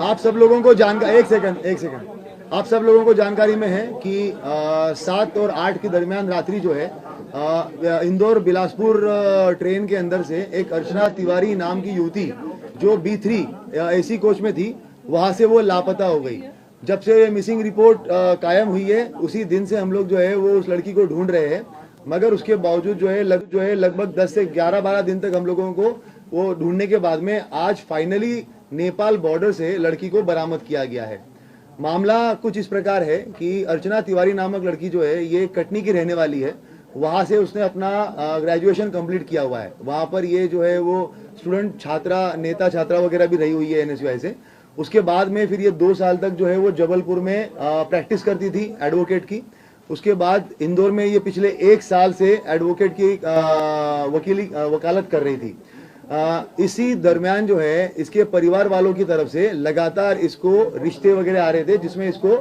आप सब लोगों को जानकारी, एक सेकंड, आप सब लोगों को जानकारी में है कि 7 और 8 के दरमियान रात्रि जो है इंदौर बिलासपुर ट्रेन के अंदर से एक अर्चना तिवारी नाम की युवती जो B3 AC कोच में थी, वहां से वो लापता हो गई। जब से मिसिंग रिपोर्ट कायम हुई है उसी दिन से हम लोग जो है वो उस लड़की को ढूंढ रहे हैं, मगर उसके बावजूद जो है लगभग 10 से 11-12 दिन तक हम लोगों को वो ढूंढने के बाद में आज फाइनली नेपाल बॉर्डर से लड़की को बरामद किया गया है। मामला कुछ इस प्रकार है कि अर्चना तिवारी नामक लड़की जो है ये कटनी की रहने वाली है। वहां से उसने अपना ग्रेजुएशन कंप्लीट किया हुआ है। वहां पर ये जो है वो स्टूडेंट छात्रा, नेता छात्रा वगैरह भी रही हुई है NSUI से। उसके बाद में फिर ये 2 साल तक जो है वो जबलपुर में प्रैक्टिस करती थी एडवोकेट की। उसके बाद इंदौर में ये पिछले 1 साल से एडवोकेट की वकालत कर रही थी। इसी दरमियान जो है इसके परिवार वालों की तरफ से लगातार इसको रिश्ते वगैरह आ रहे थे जिसमें इसको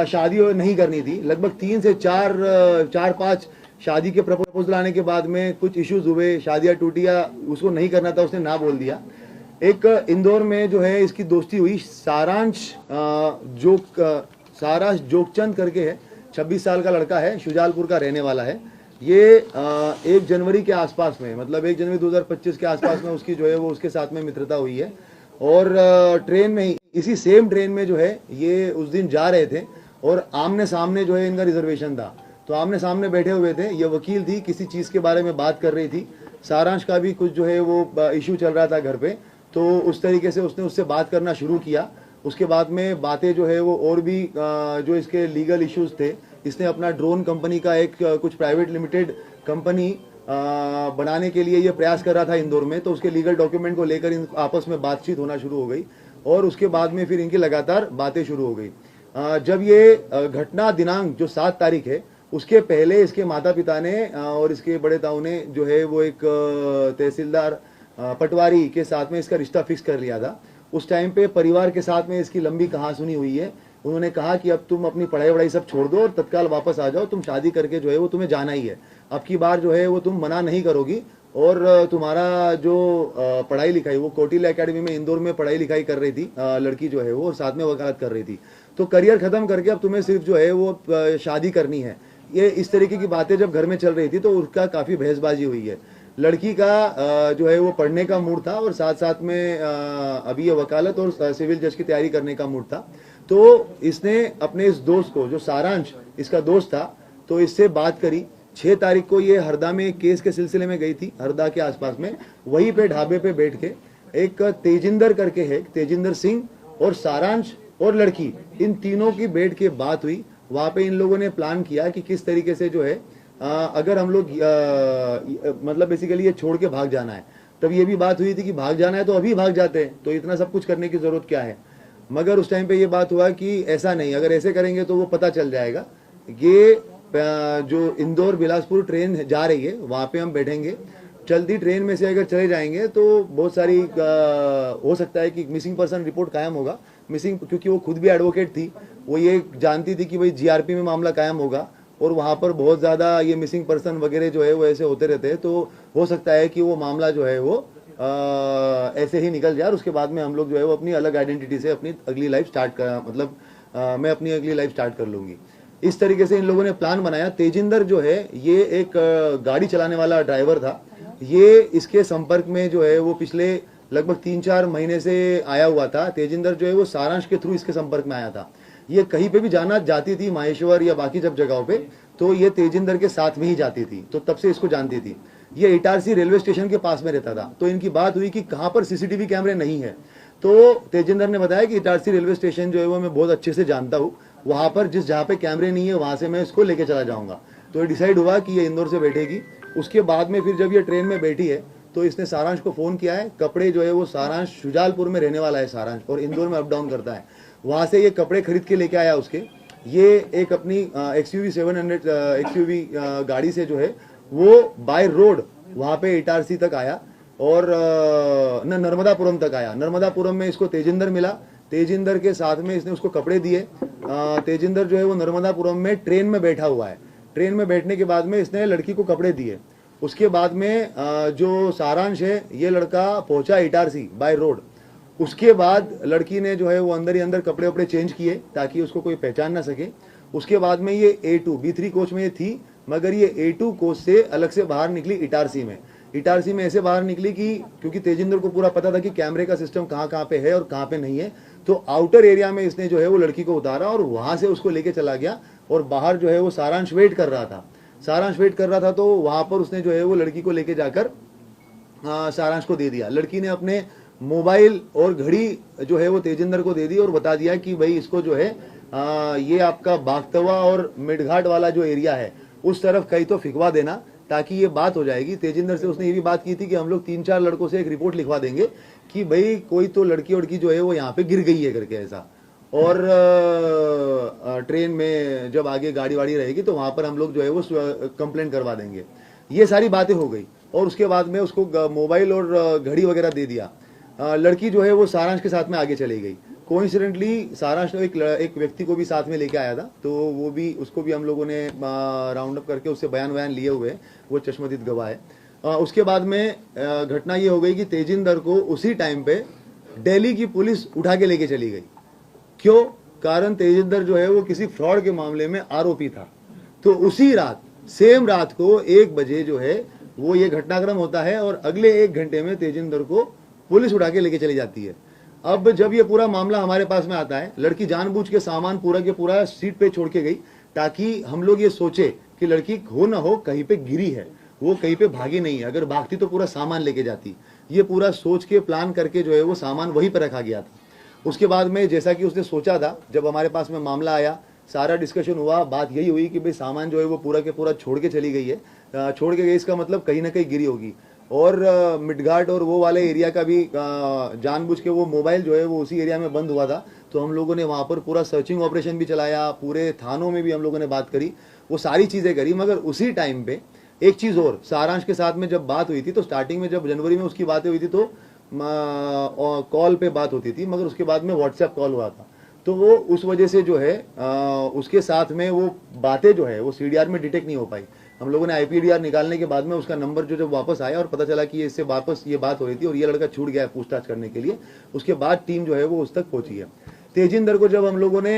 शादी नहीं करनी थी। लगभग 3 से 4-5 शादी के प्रपोजल आने के बाद में कुछ इश्यूज हुए, शादियां टूटी या उसको नहीं करना था, उसने ना बोल दिया। एक इंदौर में जो है इसकी दोस्ती हुई सारांश जोगचंद करके है, 26 साल का लड़का है, शुजालपुर का रहने वाला है। ये 1 जनवरी के आसपास में, मतलब 1 जनवरी 2025 के आसपास में उसकी जो है वो उसके साथ में मित्रता हुई है। और ट्रेन में ही, इसी सेम ट्रेन में जो है ये उस दिन जा रहे थे और आमने सामने जो है इनका रिजर्वेशन था, तो आमने सामने बैठे हुए थे। ये वकील थी, किसी चीज के बारे में बात कर रही थी। सारांश का भी कुछ जो है वो इशू चल रहा था घर पे, तो उस तरीके से उसने उससे बात करना शुरू किया। उसके बाद में बातें जो है वो और भी जो इसके लीगल इश्यूज थे, इसने अपना ड्रोन कंपनी का एक कुछ प्राइवेट लिमिटेड कंपनी बनाने के लिए ये प्रयास कर रहा था इंदौर में, तो उसके लीगल डॉक्यूमेंट को लेकर इन आपस में बातचीत होना शुरू हो गई और उसके बाद में फिर इनकी लगातार बातें शुरू हो गई। जब ये घटना दिनांक जो 7 तारीख है, उसके पहले इसके माता पिता ने और इसके बड़े ताऊ ने जो है वो एक तहसीलदार पटवारी के साथ में इसका रिश्ता फिक्स कर लिया था। उस टाइम पे परिवार के साथ में इसकी लंबी कहासुनी हुई है। उन्होंने कहा कि अब तुम अपनी पढ़ाई वढ़ाई सब छोड़ दो और तत्काल वापस आ जाओ, तुम शादी करके जो है वो तुम्हें जाना ही है। अब की बार जो है वो तुम मना नहीं करोगी और तुम्हारा जो पढ़ाई लिखाई, वो कोटिल एकेडमी में इंदौर में पढ़ाई लिखाई कर रही थी लड़की जो है वो, और साथ में वकालत कर रही थी, तो करियर खत्म करके अब तुम्हें सिर्फ जो है वो शादी करनी है। ये इस तरीके की बातें जब घर में चल रही थी तो उसका काफी बहसबाजी हुई है। लड़की का जो है वो पढ़ने का मूड था और साथ साथ में अभी ये वकालत और सिविल जज की तैयारी करने का मूड था। तो इसने अपने इस दोस्त को, जो सारांश इसका दोस्त था, तो इससे बात करी। 6 तारीख को ये हरदा में एक केस के सिलसिले में गई थी, हरदा के आसपास में। वहीं पे ढाबे पे बैठ के एक तेजिंदर करके है, तेजिंदर सिंह और सारांश और लड़की, इन तीनों की बैठ के बात हुई। वहां पे इन लोगों ने प्लान किया कि किस तरीके से जो है अगर हम लोग मतलब बेसिकली ये छोड़ के भाग जाना है। तब ये भी बात हुई थी कि भाग जाना है तो अभी भाग जाते हैं, तो इतना सब कुछ करने की जरूरत क्या है। मगर उस टाइम पे ये बात हुआ कि ऐसा नहीं, अगर ऐसे करेंगे तो वो पता चल जाएगा। ये जो इंदौर बिलासपुर ट्रेन जा रही है वहां पे हम बैठेंगे, चलती ट्रेन में से अगर चले जाएंगे तो बहुत सारी हो सकता है कि मिसिंग पर्सन रिपोर्ट कायम होगा। मिसिंग, क्योंकि वो खुद भी एडवोकेट थी, वो ये जानती थी कि भाई GRP में मामला कायम होगा और वहां पर बहुत ज्यादा ये मिसिंग पर्सन वगैरह जो है वो ऐसे होते रहते हैं, तो हो सकता है कि वो मामला जो है वो ऐसे ही निकल जाए और उसके बाद में हम लोग जो है वो अपनी अलग आइडेंटिटी से अपनी अगली लाइफ स्टार्ट कर, मतलब मैं अपनी अगली लाइफ स्टार्ट कर लूंगी। इस तरीके से इन लोगों ने प्लान बनाया। तेजिंदर जो है ये एक गाड़ी चलाने वाला ड्राइवर था। ये इसके संपर्क में जो है वो पिछले लगभग 3-4 महीने से आया हुआ था। तेजिंदर जो है वो सारांश के थ्रू इसके संपर्क में आया था। ये कहीं पे भी जाना जाती थी, माहेश्वर या बाकी जब जगहों पे, तो ये तेजिंदर के साथ में ही जाती थी, तो तब से इसको जानती थी। ये इटारसी रेलवे स्टेशन के पास में रहता था, तो इनकी बात हुई कि कहाँ पर CCTV कैमरे नहीं है। तो तेजिंदर ने बताया कि इटारसी रेलवे स्टेशन जो है वो मैं बहुत अच्छे से जानता हूँ, वहां पर जहाँ पे कैमरे नहीं है वहां से मैं इसको लेके चला जाऊंगा। तो ये डिसाइड हुआ कि ये इंदौर से बैठेगी। उसके बाद में फिर जब ये ट्रेन में बैठी है तो इसने सारांश को फोन किया है। कपड़े जो है वो सारांश शुजालपुर में रहने वाला है सारांश, और इंदौर में अप डाउन करता है। वहां से ये कपड़े खरीद के लेके आया उसके। ये एक अपनी XUV 700 XUV गाड़ी से जो है वो बाय रोड वहां पे इटारसी तक आया और नर्मदापुरम तक आया। नर्मदापुरम में इसको तेजिंदर मिला। तेजिंदर के साथ में इसने उसको कपड़े दिए। तेजिंदर जो है वो नर्मदापुरम में ट्रेन में बैठा हुआ है। ट्रेन में बैठने के बाद में इसने लड़की को कपड़े दिए। उसके बाद में जो सारांश है, ये लड़का पहुंचा इटारसी बाय रोड। उसके बाद लड़की ने जो है वो अंदर ही अंदर कपड़े वपड़े चेंज किए ताकि उसको कोई पहचान ना सके। उसके बाद में ये A2 B3 कोच में ये थी, मगर ये A2 कोच से अलग से बाहर निकली इटारसी में। इटारसी में ऐसे बाहर निकली कि क्योंकि तेजिंदर को पूरा पता था कि कैमरे का सिस्टम कहाँ कहाँ पे है और कहाँ पे नहीं है, तो आउटर एरिया में इसने जो है वो लड़की को उतारा और वहां से उसको लेके चला गया। और बाहर जो है वो सारांश वेट कर रहा था, तो वहां पर उसने जो है वो लड़की को लेके जाकर सारांश को दे दिया। लड़की ने अपने मोबाइल और घड़ी जो है वो तेजिंदर को दे दी और बता दिया कि भाई इसको जो है ये आपका बागतवा और मिडघाट वाला जो एरिया है उस तरफ कहीं तो फिकवा देना, ताकि ये बात हो जाएगी। तेजिंदर से उसने ये भी बात की थी कि हम लोग 3-4 लड़कों से एक रिपोर्ट लिखवा देंगे कि भाई कोई तो लड़की वड़की जो है वो यहाँ पे गिर गई है करके ऐसा। और ट्रेन में जब आगे गाड़ी वाड़ी रहेगी तो वहां पर हम लोग जो है वो कंप्लेंट करवा देंगे। ये सारी बातें हो गई और उसके बाद में उसको मोबाइल और घड़ी वगैरह दे दिया। लड़की जो है वो सारांश के साथ में आगे चली गई। कोइंसिडेंटली सारांश ने एक व्यक्ति को भी साथ में लेके आया था, तो वो भी उसको भी हम लोगों ने राउंड अप करके उससे बयान लिए हुए, वो चश्मदीद गवाह है। उसके बाद में घटना ये हो गई कि तेजिंदर को उसी टाइम पे दिल्ली की पुलिस उठा के लेके चली गई। क्यों? कारण तेजिंदर जो है वो किसी फ्रॉड के मामले में आरोपी था। तो उसी रात, सेम रात को 1 बजे जो है वो ये घटनाक्रम होता है और अगले 1 घंटे में तेजिंदर को पुलिस उठा के लेके चली जाती है। अब जब ये पूरा मामला हमारे पास में आता है, लड़की जानबूझ के सामान पूरा के पूरा सीट पे छोड़ के गई ताकि हम लोग ये सोचे कि लड़की हो ना हो कहीं पे गिरी है, वो कहीं पे भागी नहीं है। अगर भागती तो पूरा सामान लेके जाती। ये पूरा सोच के प्लान करके जो है वो सामान वहीं पर रखा गया था। उसके बाद में जैसा कि उसने सोचा था, जब हमारे पास में मामला आया, सारा डिस्कशन हुआ, बात यही हुई कि भाई सामान जो है वो पूरा के पूरा छोड़ के चली गई है। छोड़ के गई इसका मतलब कहीं ना कहीं गिरी होगी। और मिडघाट और वो वाले एरिया का भी जानबूझ के वो मोबाइल जो है वो उसी एरिया में बंद हुआ था, तो हम लोगों ने वहाँ पर पूरा सर्चिंग ऑपरेशन भी चलाया, पूरे थानों में भी हम लोगों ने बात करी, वो सारी चीज़ें करी। मगर उसी टाइम पे एक चीज़ और, सारांश के साथ में जब बात हुई थी तो स्टार्टिंग में जब जनवरी में उसकी बातें हुई थी तो कॉल पे बात होती थी, मगर उसके बाद में व्हाट्सएप कॉल हुआ था। तो वो उस वजह से जो है उसके साथ में वो बातें जो है वो CDR में डिटेक्ट नहीं हो पाई। हम लोगों ने IPDR निकालने के बाद में उसका नंबर जो जब वापस आया और पता चला कि इससे वापस ये बात हो रही थी और ये लड़का छूट गया है पूछताछ करने के लिए, उसके बाद टीम जो है वो उस तक पहुंची है। तेजिंदर को जब हम लोगों ने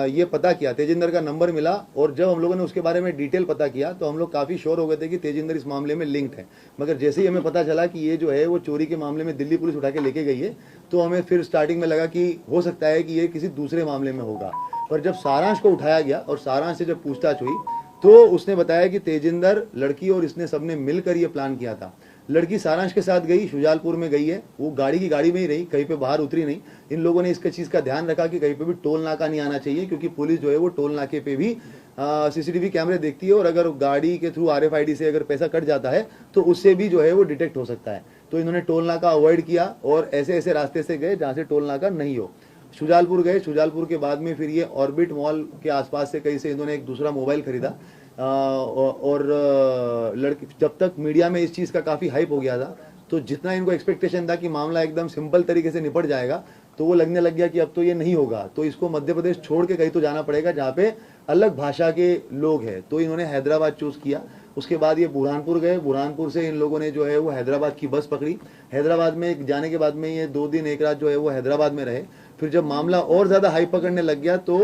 ये पता किया, तेजिंदर का नंबर मिला और जब हम लोगों ने उसके बारे में डिटेल पता किया तो हम लोग काफ़ी श्योर हो गए थे कि तेजिंदर इस मामले में लिंक्ड है। मगर जैसे ही हमें पता चला कि ये जो है वो चोरी के मामले में दिल्ली पुलिस उठा के लेके गई है, तो हमें फिर स्टार्टिंग में लगा कि हो सकता है कि ये किसी दूसरे मामले में होगा। पर जब सारांश को उठाया गया और सारांश से जब पूछताछ हुई तो उसने बताया कि तेजिंदर, लड़की और इसने सबने मिलकर ये प्लान किया था। लड़की सारांश के साथ गई, शुजालपुर में गई है, वो गाड़ी की गाड़ी में ही रही, कहीं पे बाहर उतरी नहीं। इन लोगों ने इसका चीज़ का ध्यान रखा कि कहीं पे भी टोल नाका नहीं आना चाहिए, क्योंकि पुलिस जो है वो टोल नाके पे भी CCTV कैमरे देखती है और अगर गाड़ी के थ्रू RFID से अगर पैसा कट जाता है तो उससे भी जो है वो डिटेक्ट हो सकता है। तो इन्होंने टोल नाका अवॉइड किया और ऐसे ऐसे रास्ते से गए जहाँ से टोल नाका नहीं हो। शुजालपुर गए, शुजालपुर के बाद में फिर ये ऑर्बिट मॉल के आसपास से कहीं से इन्होंने एक दूसरा मोबाइल खरीदा। और लड़की, जब तक मीडिया में इस चीज़ का काफ़ी हाइप हो गया था तो जितना इनको एक्सपेक्टेशन था कि मामला एकदम सिंपल तरीके से निपट जाएगा, तो वो लगने लग गया कि अब तो ये नहीं होगा, तो इसको मध्य प्रदेश छोड़ के कहीं तो जाना पड़ेगा जहाँ पे अलग भाषा के लोग हैं। तो इन्होंने हैदराबाद चूज़ किया। उसके बाद ये बुरहानपुर गए, बुरहानपुर से इन लोगों ने जो है वो हैदराबाद की बस पकड़ी। हैदराबाद में जाने के बाद में ये 2 दिन 1 रात जो है वो हैदराबाद में रहे। फिर जब मामला और ज़्यादा हाइप पकड़ने लग गया तो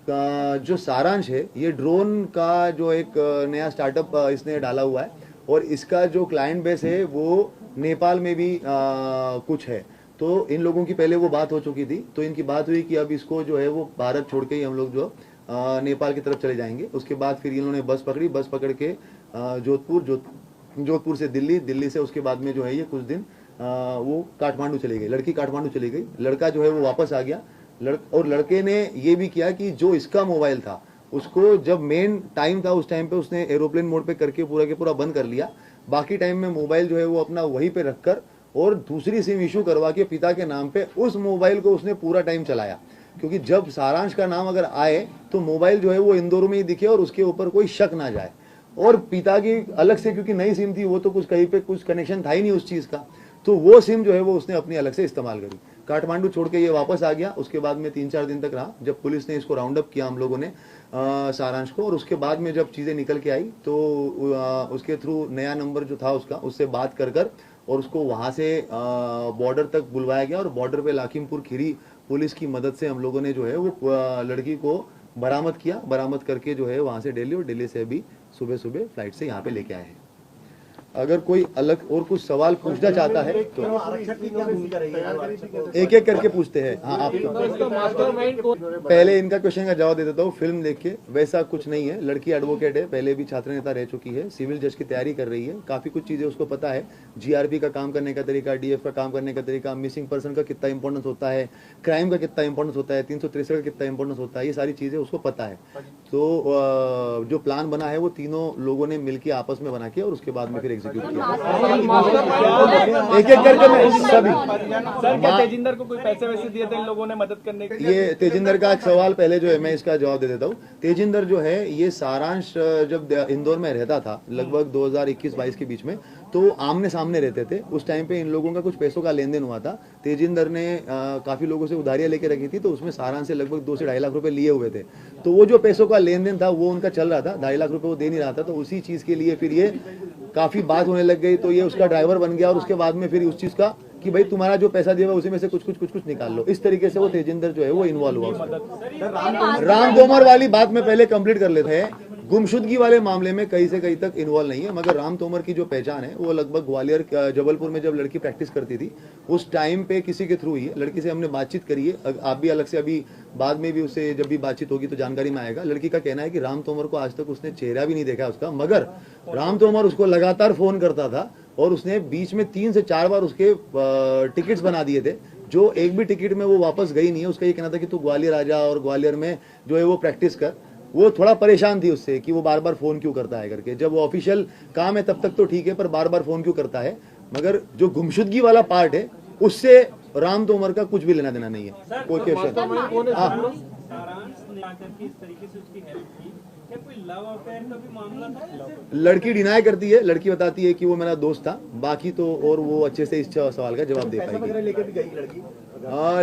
जो सारांश है, ये ड्रोन का जो एक नया स्टार्टअप इसने डाला हुआ है और इसका जो क्लाइंट बेस है वो नेपाल में भी कुछ है। तो इन लोगों की पहले वो बात हो चुकी थी, तो इनकी बात हुई कि अब इसको जो है वो भारत छोड़ के ही हम लोग जो नेपाल की तरफ चले जाएंगे। उसके बाद फिर इन्होंने बस पकड़ी, बस पकड़ के जोधपुर से दिल्ली, दिल्ली से उसके बाद में जो है ये कुछ दिन वो काठमांडू चली गई। लड़की काठमांडू चली गई, लड़का जो है वो वापस आ गया। और लड़के ने ये भी किया कि जो इसका मोबाइल था उसको जब मेन टाइम था उस टाइम पे उसने एरोप्लेन मोड पे करके पूरा के पूरा बंद कर लिया। बाकी टाइम में मोबाइल जो है वो अपना वहीं पे रखकर और दूसरी सिम इशू करवा के पिता के नाम पे उस मोबाइल को उसने पूरा टाइम चलाया, क्योंकि जब सारांश का नाम अगर आए तो मोबाइल जो है वो इंदौर में ही दिखे और उसके ऊपर कोई शक ना जाए। और पिता की अलग से, क्योंकि नई सिम थी, वो तो कुछ कहीं पे कुछ कनेक्शन था ही नहीं उस चीज़ का, तो वो सिम जो है वो उसने अपनी अलग से इस्तेमाल करी। काठमांडू छोड़ के ये वापस आ गया। उसके बाद में 3-4 दिन तक रहा। जब पुलिस ने इसको राउंड अप किया हम लोगों ने सारांश को, और उसके बाद में जब चीज़ें निकल के आई तो उसके थ्रू नया नंबर जो था उसका, उससे बात कर और उसको वहां से बॉर्डर तक बुलवाया गया और बॉर्डर पे लाखिमपुर खीरी पुलिस की मदद से हम लोगों ने जो है वो लड़की को बरामद किया। बरामद करके जो है वहां से दिल्ली और दिल्ली से अभी सुबह सुबह फ्लाइट से यहाँ पे लेके आए हैं। अगर कोई अलग और कुछ सवाल पूछना चाहता है तो एक एक करके पूछते हैं। हाँ, आप पहले इनका क्वेश्चन का जवाब दे देता हूँ। फिल्म देख के वैसा कुछ नहीं है। लड़की एडवोकेट है, पहले भी छात्र नेता रह चुकी है, सिविल जज की तैयारी कर रही है, काफी कुछ चीजें उसको पता है। जीआरपी का काम करने का तरीका, डीएफ का काम करने का तरीका, मिसिंग पर्सन का कितना इंपॉर्टेंस होता है, क्राइम का कितना इंपॉर्टेंस होता है, 363 का कितना इंपॉर्टेंस होता है, ये सारी चीजें उसको पता है। तो जो प्लान बना है वो तीनों लोगों ने मिलकर आपस में बना के और उसके बाद में फिर एक एक करके मैं सभी सर, क्या तेजिंदर को कोई पैसे वैसे दिए थे इन लोगों ने मदद करने के? ये तेजिंदर का एक सवाल पहले जो है मैं इसका जवाब दे देता हूँ। तेजिंदर जो है ये सारांश जब इंदौर में रहता था लगभग 2021-22 के बीच में, तो आमने सामने रहते थे। उस टाइम पे इन लोगों का कुछ पैसों का लेन देन हुआ था। तेजिंदर ने काफी लोगों से उधारियां लेके रखी थी, तो उसमें सारांश से लगभग 2 से 2.5 लाख रुपए लिए हुए थे। तो वो जो पैसों का लेन देन था वो उनका चल रहा था, 2.5 लाख रुपए वो दे नहीं रहा था। तो उसी चीज के लिए फिर ये काफी बात होने लग गई, तो ये उसका ड्राइवर बन गया और उसके बाद में फिर उस चीज का कि भाई तुम्हारा जो पैसा दिया हुआ उसी में से कुछ निकाल लो। इस तरीके से वो तेजिंदर जो है वो इन्वॉल्व हुआ। राम तोमर वाली बात में पहले कंप्लीट कर लेते हैं। गुमशुदगी वाले मामले में कहीं से कहीं तक इन्वॉल्व नहीं है, मगर राम तोमर की जो पहचान है वो लगभग ग्वालियर जबलपुर में जब लड़की प्रैक्टिस करती थी उस टाइम पे किसी के थ्रू ही है। लड़की से हमने बातचीत करी है, आप भी अलग से अभी बाद में भी उससे जब भी बातचीत होगी तो जानकारी में आएगा। लड़की का कहना है कि राम तोमर को आज तक उसने चेहरा भी नहीं देखा उसका, मगर राम तोमर उसको लगातार फोन करता था और उसने बीच में 3 से 4 बार उसके टिकट्स बना दिए थे, जो एक भी टिकट में वो वापस गई नहीं है। उसका ये कहना था कि तू ग्वालियर आ जा और ग्वालियर में जो है वो प्रैक्टिस कर। वो थोड़ा परेशान थी उससे कि वो बार बार फोन क्यों करता है करके। जब वो ऑफिशियल काम है तब तक तो ठीक है, पर बार बार फोन क्यों करता है। मगर जो गुमशुदगी वाला पार्ट है उससे राम तोमर का कुछ भी लेना देना नहीं है। कोई क्वेश्चन? लड़की डिनाई करती है, लड़की बताती है कि वो मेरा दोस्त था, बाकी तो और वो अच्छे से इस सवाल का जवाब दे पाएगी।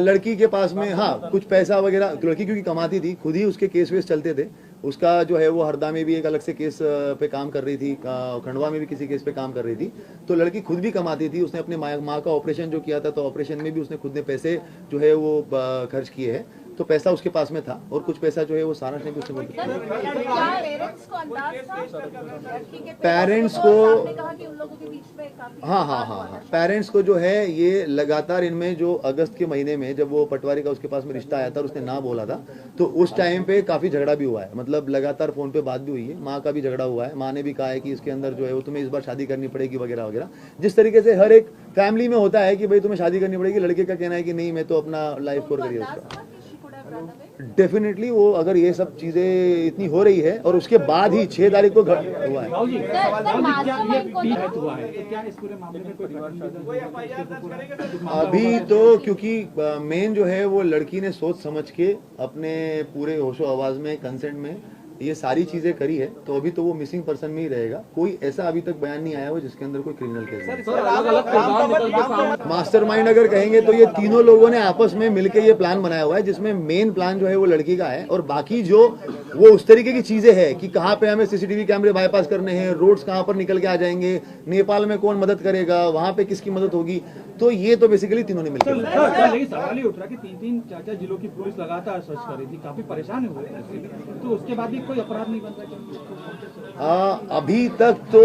लड़की के पास में हाँ कुछ पैसा वगैरह, लड़की क्योंकि कमाती थी, खुद ही उसके केस वेस चलते थे। उसका जो है वो हरदा में भी एक अलग से केस पे काम कर रही थी, खंडवा में भी किसी केस पे काम कर रही थी। तो लड़की खुद भी कमाती थी। उसने अपने माँ का ऑपरेशन जो किया था, तो ऑपरेशन में भी उसने खुद ने पैसे जो है वो खर्च किए हैं। तो पैसा उसके पास में था और कुछ पैसा जो है वो सारांश ने भी उसने पेरेंट्स को हाँ पेरेंट्स को जो है ये लगातार इनमें जो अगस्त के महीने में जब वो पटवारी का उसके पास में रिश्ता आया था और उसने ना बोला था, तो उस टाइम पे काफी झगड़ा भी हुआ है। मतलब लगातार फोन पे बात भी हुई है, माँ का भी झगड़ा हुआ है। माँ ने भी कहा है कि इसके अंदर जो है वो तुम्हें इस बार शादी करनी पड़ेगी वगैरह वगैरह। जिस तरीके से हर एक फैमिली में होता है कि भाई तुम्हें शादी करनी पड़ेगी, लड़के का कहना है कि नहीं मैं तो अपना लाइफ कोर करिए उसका। डेफिनेटली वो अगर ये सब चीजें इतनी हो रही है और उसके बाद ही 6 तारीख को हुआ है। अभी तो क्योंकि मेन जो है वो लड़की ने सोच समझ के अपने पूरे होशो आवाज में कंसेंट में ये सारी चीजें करी है, तो अभी तो वो मिसिंग पर्सन में ही रहेगा। कोई ऐसा अभी तक बयान नहीं आया हो जिसके अंदर कोई क्रिमिनल केस है। मास्टरमाइंड अगर कहेंगे तो ये तीनों लोगों ने आपस में मिलकर ये प्लान बनाया हुआ है, जिसमें मेन प्लान जो है वो लड़की का है और बाकी जो वो उस तरीके की चीजें है कि कहाँ पे हमें सीसीटीवी कैमरे बाईपास करने हैं, रोड्स कहाँ पर निकल के आ जाएंगे, नेपाल में कौन मदद करेगा, वहां पे किसकी मदद होगी, तो ये तो बेसिकली तीनों ने मिलकर। सवाल ही उठ रहा कि 3 4 जिलों की पुलिस लगातार सर्च कर रही थी, काफी परेशान हुए थे, तो उसके बाद भी कोई अपराध नहीं बन रहा। अभी तक तो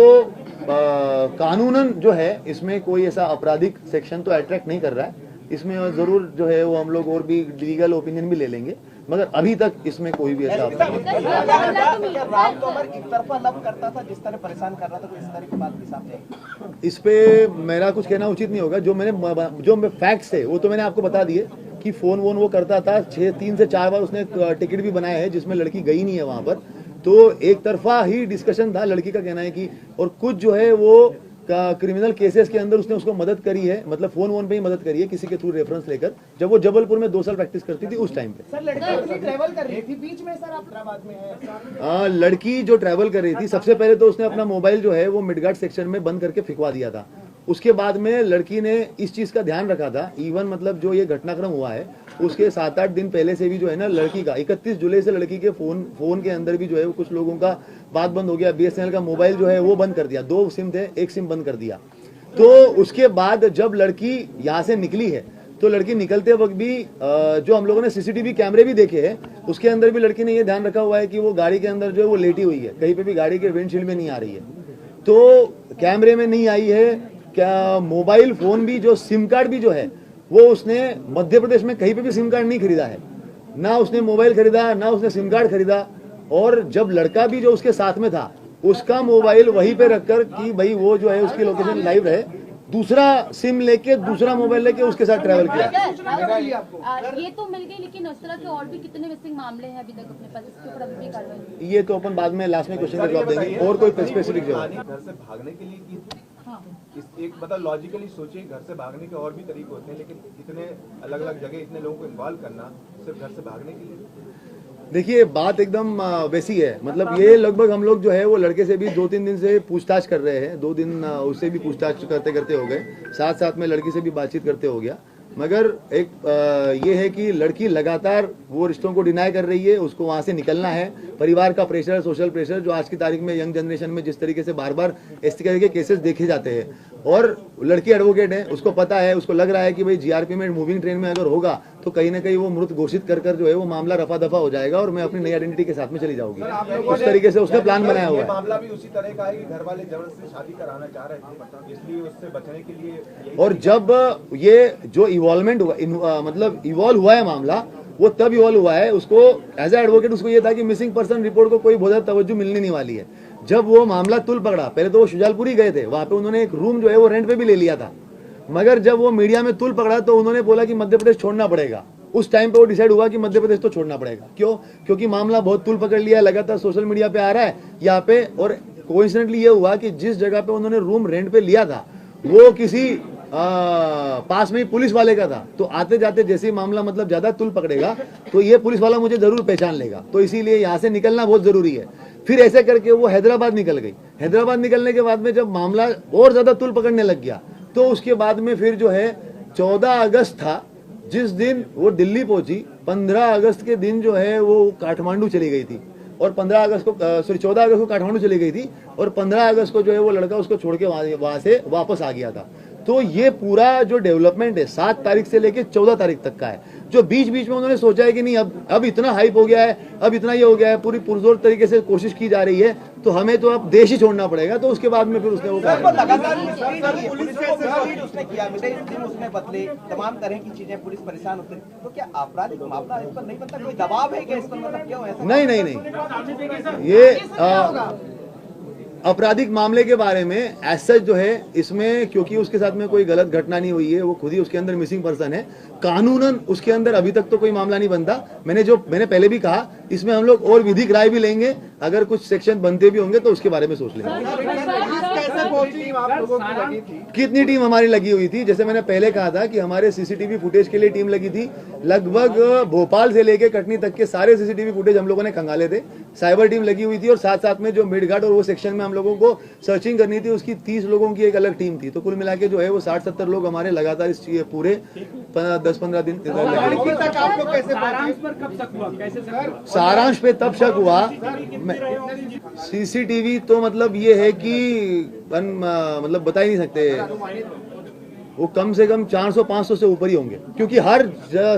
कानूनन जो है इसमें कोई ऐसा आपराधिक सेक्शन तो अट्रैक्ट नहीं कर रहा है। इसमें जरूर जो है वो हम लोग और भी लीगल ओपिनियन भी ले लेंगे, मगर अभी तक इसमें कोई भी ऐसा राम तोमर एक तरफा लव करता था, जिस तरह परेशान कर रहा था, कोई इस तरह की बात भी सामने आई। इस पे मेरा कुछ कहना उचित नहीं होगा। जो फैक्ट्स है वो तो मैंने आपको बता दिए कि फोन वोन वो करता था। 3 से 4 बार उसने टिकट भी बनाया है जिसमें लड़की गई नहीं है वहां पर। तो एक तरफा ही डिस्कशन था, लड़की का कहना है कि, और कुछ जो है वो क्रिमिनल केसेस के अंदर उसने उसको मदद करी है, मतलब फोन वोन पे ही मदद करी है किसी के थ्रू रेफरेंस लेकर, जब वो जबलपुर में 2 साल प्रैक्टिस करती थी उस टाइम पे। सर लड़की ट्रैवल कर रही थी बीच में, सर आप हैदराबाद में है। लड़की जो ट्रैवल कर रही थी, सबसे पहले तो उसने अपना मोबाइल जो है वो मिडगार्ड सेक्शन में बंद करके फिकवा दिया था। उसके बाद में लड़की ने इस चीज का ध्यान रखा था, इवन मतलब जो ये घटनाक्रम हुआ है उसके 7-8 दिन पहले से भी जो है ना, लड़की का 31 जुलाई से लड़की के फोन के अंदर भी जो है वो कुछ लोगों का बात बंद हो गया। BSNL का मोबाइल जो है वो बंद कर दिया, 2 सिम थे, 1 सिम बंद कर दिया। तो उसके बाद जब लड़की यहाँ से निकली है तो लड़की निकलते वक्त भी जो हम लोगों ने सीसीटीवी कैमरे भी देखे हैं उसके अंदर भी लड़की ने ये ध्यान रखा हुआ है कि वो गाड़ी के अंदर जो है वो लेटी हुई है, कहीं पे भी गाड़ी के विंडशील्ड में नहीं आ रही है, तो कैमरे में नहीं आई है। क्या मोबाइल फोन भी जो सिम कार्ड भी जो है वो उसने मध्य प्रदेश में कहीं पे भी सिम कार्ड नहीं खरीदा है, ना उसने मोबाइल खरीदा ना उसने सिम कार्ड खरीदा। और जब लड़का भी जो उसके साथ में था उसका मोबाइल वहीं पे रखकर कि भाई वो जो है उसकी लोकेशन लाइव रहे, दूसरा सिम लेके दूसरा मोबाइल लेके उसके साथ ट्रैवल किया। ये तो मिल गई, लेकिन उस तरह के और भी कितने मिसिंग मामले हैं अभी तक अपने पास, इसके ऊपर अभी भी कार्रवाई? ये तो अपन बाद में लास्ट में क्वेश्चन का जवाब देंगे। और कोई स्पेसिफिक जवाब? घर से भागने के लिए की थी। इस एक मतलब लॉजिकली सोचिए, घर से भागने के और भी तरीके होते हैं, लेकिन इतने अलग अलग जगह इतने लोगों को इन्वॉल्व करना सिर्फ घर से भागने के लिए। देखिए बात एकदम वैसी है, मतलब ये लगभग हम लोग जो है वो लड़के से भी 2-3 दिन से पूछताछ कर रहे हैं, 2 दिन उससे भी पूछताछ करते करते हो गए, साथ साथ में लड़की से भी बातचीत करते हो गया। मगर एक ये है कि लड़की लगातार वो रिश्तों को डिनाई कर रही है, उसको वहाँ से निकलना है। परिवार का प्रेशर, सोशल प्रेशर जो आज की तारीख में यंग जनरेशन में जिस तरीके से बार बार इस तरह के केसेस देखे जाते हैं, और लड़की एडवोकेट है, उसको पता है, उसको लग रहा है कि भाई जीआरपी में मूविंग ट्रेन में अगर होगा तो कहीं ना कहीं वो मृत घोषित कर जो है वो मामला रफा दफा हो जाएगा और मैं अपनी नई आइडेंटिटी के साथ में चली जाऊंगी। उस तरीके से उसने प्लान बनाया हुआ है। मामला भी उसी तरह का है कि घर वाले जबरदस्ती शादी कराना चाह रहे थे, इसलिए उससे बचने के लिए। और जब ये जो इवॉल्वमेंट हुआ, मतलब इवॉल्व हुआ है मामला, वो तब इवॉल्व हुआ है, उसको एज ए एडवोकेट उसको ये था कि मिसिंग पर्सन रिपोर्ट को कोई बहुत ज्यादा तवज्जो मिलने नहीं वाली है। जब वो मामला तुल पकड़ा, पहले तो वो शुजालपुरी गए थे, वहां पे उन्होंने एक रूम जो है वो रेंट पे भी ले लिया था, मगर जब वो मीडिया में तुल पकड़ा तो उन्होंने बोला कि मध्य प्रदेश छोड़ना पड़ेगा। उस टाइम पे वो डिसाइड हुआ कि मध्य प्रदेश तो छोड़ना पड़ेगा। क्यों? क्योंकि मामला बहुत तुल पकड़ लिया, लगातार सोशल मीडिया पे आ रहा है यहाँ पे। और कोइंसिडेंटली ये हुआ कि जिस जगह पे उन्होंने रूम रेंट पे लिया था वो किसी पास में ही पुलिस वाले का था, तो आते जाते जैसे ही मामला मतलब ज्यादा तुल पकड़ेगा तो ये पुलिस वाला मुझे जरूर पहचान लेगा, तो इसीलिए यहाँ से निकलना बहुत जरूरी है। फिर ऐसे करके वो हैदराबाद निकल गई। हैदराबाद निकलने के बाद में जब मामला और ज्यादा तुल पकड़ने लग गया तो उसके बाद में फिर जो है 14 अगस्त था जिस दिन वो दिल्ली पहुंची, 15 अगस्त के दिन जो है वो काठमांडू चली गई थी, और 14 अगस्त को काठमांडू चली गई थी, और 15 अगस्त को जो है वो लड़का उसको छोड़ के वहां से वापस आ गया था। तो ये पूरा जो डेवलपमेंट है 7 तारीख से लेके 14 तारीख तक का है, जो बीच बीच में उन्होंने सोचा है कि नहीं अब इतना हाइप हो गया है, अब इतना ये हो गया है, पूरी पुरजोर तरीके से कोशिश की जा रही है, तो हमें तो अब देश ही छोड़ना पड़ेगा। तो उसके बाद में फिर उसने वो उसने किया, दिन उसने बदले, तमाम तरह की चीजें, पुलिस परेशान होती है, तो क्या आपराधिक मामला इस पर नहीं बनता? कोई दबाव है क्या इस पर? मतलब क्यों ऐसा? नहीं, ये आपराधिक मामले के बारे में एज सच जो है इसमें, क्योंकि उसके साथ में कोई गलत घटना नहीं हुई है, वो खुद ही उसके अंदर मिसिंग पर्सन है, कानूनन उसके अंदर अभी तक तो कोई मामला नहीं बनता। मैंने पहले भी कहा, इसमें हम लोग और विधिक राय भी लेंगे, अगर कुछ सेक्शन बनते भी होंगे तो उसके बारे में सोच लेंगे। कितनी टीम हमारी लगी हुई थी? जैसे मैंने पहले कहा था कि हमारे सीसीटीवी फुटेज के लिए टीम लगी थी, लगभग भोपाल से लेके कटनी तक के सारे सीसीटीवी फुटेज हम लोगों ने खंगाले थे, साइबर टीम लगी हुई थी, और साथ साथ में जो मेडघाट और वो सेक्शन में हम लोगों को सर्चिंग करनी थी उसकी 30 लोगों की एक अलग टीम थी। तो कुल मिला के जो है वो 60-70 लोग हमारे लगातार इस पूरे 10-15 दिन सारांश पे तब शक हुआ। सीसीटीवी तो मतलब ये है कि मतलब बता ही नहीं सकते, वो कम से कम 400-500 से ऊपर ही होंगे, क्योंकि हर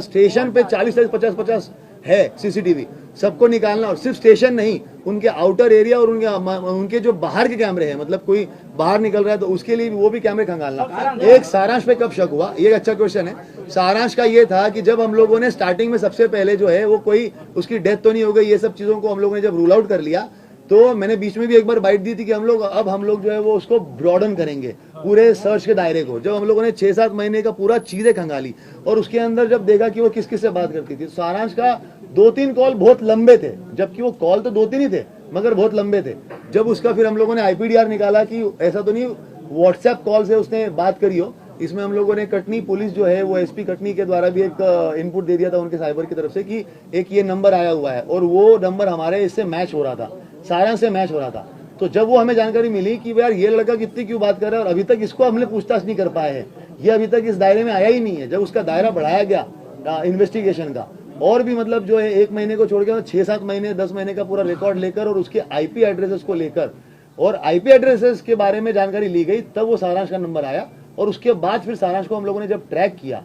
स्टेशन पे 40-50 है सीसीटीवी, सबको निकालना। और सिर्फ स्टेशन नहीं, उनके आउटर एरिया और उनके जो बाहर के कैमरे हैं, मतलब कोई बाहर निकल रहा है तो उसके लिए भी वो भी कैमरे खंगालना। एक सारांश पे कब शक हुआ, ये अच्छा क्वेश्चन है। सारांश का ये था कि जब हम लोगों ने स्टार्टिंग में सबसे पहले जो है वो कोई उसकी डेथ तो नहीं हो गई, ये सब चीजों को हम लोगों ने जब रूल आउट कर लिया, तो मैंने बीच में भी एक बार बाइट दी थी कि हम लोग जो है वो उसको ब्रॉडन करेंगे पूरे सर्च के दायरे को। जब हम लोगों ने 6-7 महीने का पूरा चीजें खंगाली और उसके अंदर जब देखा कि वो किस किस से बात करती थी, सारांश का 2-3 कॉल बहुत लंबे थे, जबकि वो कॉल तो 2-3 ही थे मगर बहुत लंबे थे। जब उसका फिर हम लोगों ने IPDR निकाला कि ऐसा तो नहीं व्हाट्सएप कॉल से उसने बात करी हो, इसमें हम लोगों ने कटनी पुलिस जो है वो SP कटनी के द्वारा भी एक इनपुट दे दिया था उनके साइबर की तरफ से कि एक ये नंबर आया हुआ है, और वो नंबर हमारे इससे मैच हो रहा था, सारांश से मैच हो रहा था। तो जब वो हमें जानकारी मिली कि यार ये लड़का कितनी क्यों बात कर रहा है और अभी तक इसको हमने पूछताछ नहीं कर पाए हैं, ये अभी तक इस दायरे में आया ही नहीं है, जब उसका दायरा बढ़ाया गया इन्वेस्टिगेशन का, और भी मतलब जो है 1 महीने को छोड़ के 6-7 महीने 10 महीने का पूरा रिकॉर्ड लेकर और उसके IP एड्रेसेस को लेकर और IP एड्रेसेस के बारे में जानकारी ली गई, तब वो सारांश का नंबर आया और उसके बाद फिर सारांश को हम लोगों ने जब ट्रैक किया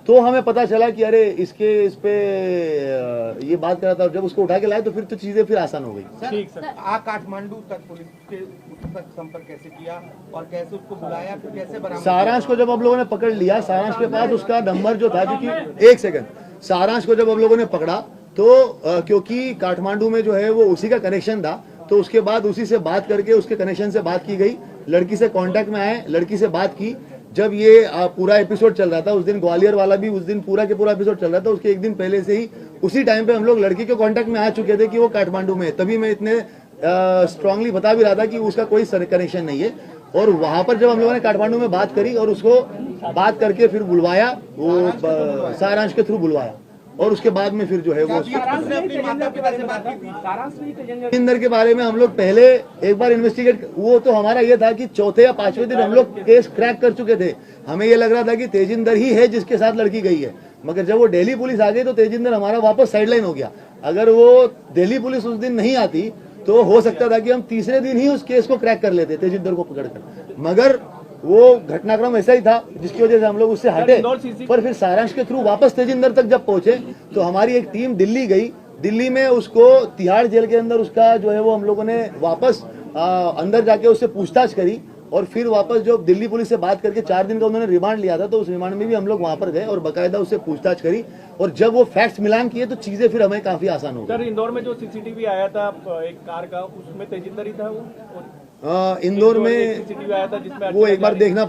तो हमें पता चला कि अरे इस पे ये बात कर रहा था। जब उसको उठा के लाए तो फिर तो चीजें फिर आसान हो गई। ठीक सर, काठमांडू तक पुलिस के तक संपर्क कैसे किया और कैसे उसको बुलाया, फिर कैसे बरामद सारांश को जब हम लोगों ने पकड़ लिया, सारांश के पास उसका नंबर जो था, क्योंकि एक सेकंड, सारांश को जब हम लोगों ने पकड़ा तो क्योंकि काठमांडू में जो है वो उसी का कनेक्शन था, तो उसके बाद उसी से बात करके उसके कनेक्शन से बात की गई, लड़की से कांटेक्ट में आए, लड़की से बात की। जब ये पूरा एपिसोड चल रहा था उस दिन, ग्वालियर वाला भी उस दिन पूरा के पूरा एपिसोड चल रहा था, उसके एक दिन पहले से ही उसी टाइम पे हम लोग लड़की के कांटेक्ट में आ चुके थे कि वो काठमांडू में है। तभी मैं इतने स्ट्रांगली बता भी रहा था कि उसका कोई कनेक्शन नहीं है। और वहां पर जब हम लोगों ने काठमांडू में बात करी और उसको बात करके फिर बुलवाया, वो सारांश के थ्रू बुलवाया और उसके बाद में फिर जो है वो अपनी माता पिता से बात की थी? तेजिंदर के बारे में हम लोग पहले एक बार इन्वेस्टिगेट, वो तो हमारा ये था कि चौथे या पांचवें दिन हम लोग केस क्रैक कर चुके थे। हमें ये लग रहा था कि तेजिंदर ही है जिसके साथ लड़की गई है, मगर जब वो दिल्ली पुलिस आ गई तो तेजिंदर हमारा वापस साइडलाइन हो गया। अगर वो दिल्ली पुलिस उस दिन नहीं आती तो हो सकता था कि हम तीसरे दिन ही उस केस को क्रैक कर लेते तेजिंदर को पकड़कर, मगर वो घटनाक्रम ऐसा ही था जिसकी वजह से हम लोग उससे हटे। पर फिर सारांश के थ्रू वापस तेजिंदर तक जब पहुंचे तो हमारी एक टीम दिल्ली गई, दिल्ली में उसको तिहाड़ जेल के अंदर उसका जो है वो हम लोगों ने वापस अंदर जाके उससे पूछताछ करी और फिर वापस जो दिल्ली पुलिस से बात करके 4 दिन का उन्होंने रिमांड लिया था, तो उस रिमांड में भी हम लोग वहां पर गए और बाकायदा उससे पूछताछ करी और जब वो फैक्ट्स मिलान किए तो चीजें फिर हमें काफी आसान हो गई। सर, इंदौर में जो CCTV आया था एक कार का, उसमें तेजिंदर ही था वो? इंदौर में CCTV आया था जिसमें वो एक बार देखना